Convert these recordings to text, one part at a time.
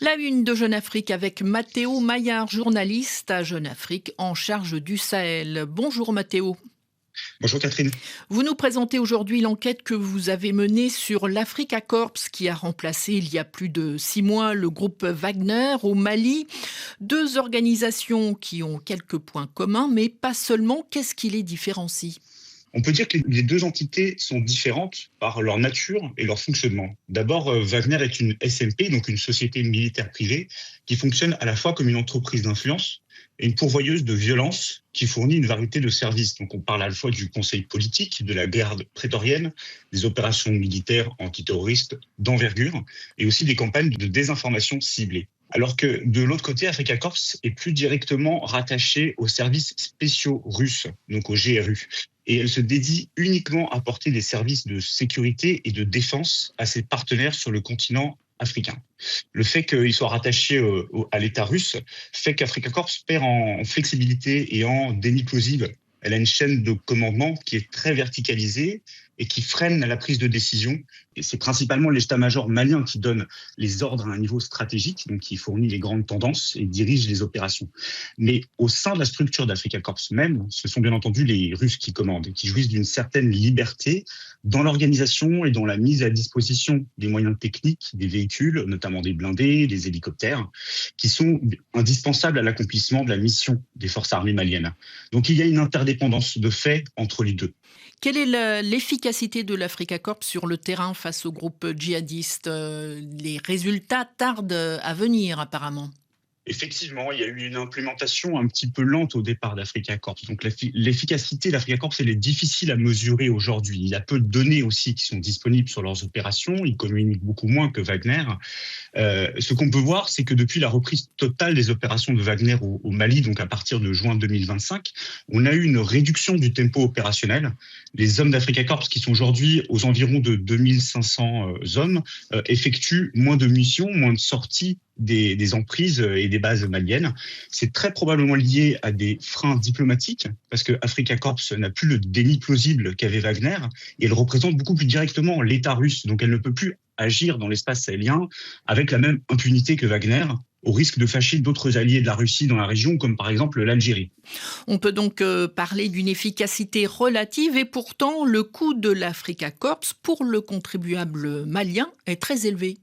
La une de Jeune Afrique avec Mathéo Maillard, journaliste à Jeune Afrique en charge du Sahel. Bonjour Mathéo. Bonjour Catherine. Vous nous présentez aujourd'hui l'enquête que vous avez menée sur l'Africa Corps qui a remplacé il y a plus de 6 mois le groupe Wagner au Mali. Deux organisations qui ont quelques points communs, mais pas seulement. Qu'est-ce qui les différencie ? On peut dire que les deux entités sont différentes par leur nature et leur fonctionnement. D'abord, Wagner est une SMP, donc une société militaire privée, qui fonctionne à la fois comme une entreprise d'influence et une pourvoyeuse de violence qui fournit une variété de services. Donc on parle à la fois du conseil politique, de la garde prétorienne, des opérations militaires antiterroristes d'envergure et aussi des campagnes de désinformation ciblées. Alors que de l'autre côté, Africa Corps est plus directement rattachée aux services spéciaux russes, donc au GRU. Et elle se dédie uniquement à porter des services de sécurité et de défense à ses partenaires sur le continent africain. Le fait qu'il soit rattaché à l'État russe fait qu'Africa Corps perd en flexibilité et en déni plausible. Elle a une chaîne de commandement qui est très verticalisée et qui freine la prise de décision. Et c'est principalement l'état-major malien qui donne les ordres à un niveau stratégique, donc qui fournit les grandes tendances et dirige les opérations. Mais au sein de la structure d'Africa Corps même, ce sont bien entendu les Russes qui commandent et qui jouissent d'une certaine liberté dans l'organisation et dans la mise à disposition des moyens techniques, des véhicules, notamment des blindés, des hélicoptères, qui sont indispensables à l'accomplissement de la mission des forces armées maliennes. Donc il y a une interdépendance de fait entre les deux. Quelle est l'efficacité de l'Africa Corps sur le terrain face au groupe djihadiste ? Les résultats tardent à venir apparemment. Effectivement, il y a eu une implémentation un petit peu lente au départ d'Africa Corps. Donc l'efficacité d'Africa Corps, elle est difficile à mesurer aujourd'hui. Il y a peu de données aussi qui sont disponibles sur leurs opérations. Ils communiquent beaucoup moins que Wagner. Ce qu'on peut voir, c'est que depuis la reprise totale des opérations de Wagner au Mali, donc à partir de juin 2025, on a eu une réduction du tempo opérationnel. Les hommes d'Africa Corps, qui sont aujourd'hui aux environs de 2500 hommes, effectuent moins de missions, moins de sorties des emprises et des bases maliennes. C'est très probablement lié à des freins diplomatiques, parce que Africa Corps n'a plus le déni plausible qu'avait Wagner, et elle représente beaucoup plus directement l'État russe, donc elle ne peut plus agir dans l'espace sahélien avec la même impunité que Wagner, au risque de fâcher d'autres alliés de la Russie dans la région, comme par exemple l'Algérie. On peut donc parler d'une efficacité relative et pourtant le coût de l'Africa Corps pour le contribuable malien est très élevé.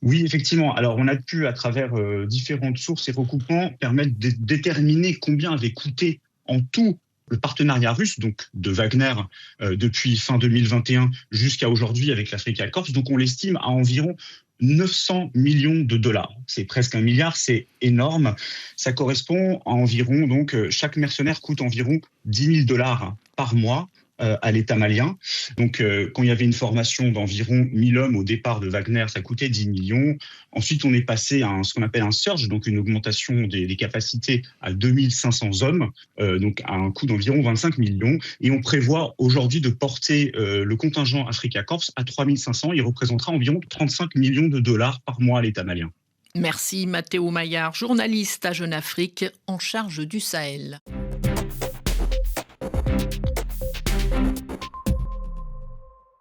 Oui, effectivement. Alors, on a pu, à travers différentes sources et recoupements, permettre de déterminer combien avait coûté en tout le partenariat russe, donc de Wagner, depuis fin 2021 jusqu'à aujourd'hui avec l'Africa Corps. Donc, on l'estime à environ 900 millions de dollars. C'est presque 1 milliard, c'est énorme. Ça correspond à environ, donc, chaque mercenaire coûte environ 10 000 dollars par mois à l'État malien. Donc, quand il y avait une formation d'environ 1000 hommes au départ de Wagner, ça coûtait 10 millions. Ensuite, on est passé à ce qu'on appelle un surge, donc une augmentation des capacités à 2500 hommes, donc à un coût d'environ 25 millions. Et on prévoit aujourd'hui de porter le contingent Africa Corps à 3500. Il représentera environ 35 millions de dollars par mois à l'État malien. Merci Mathéo Maillard, journaliste à Jeune Afrique en charge du Sahel.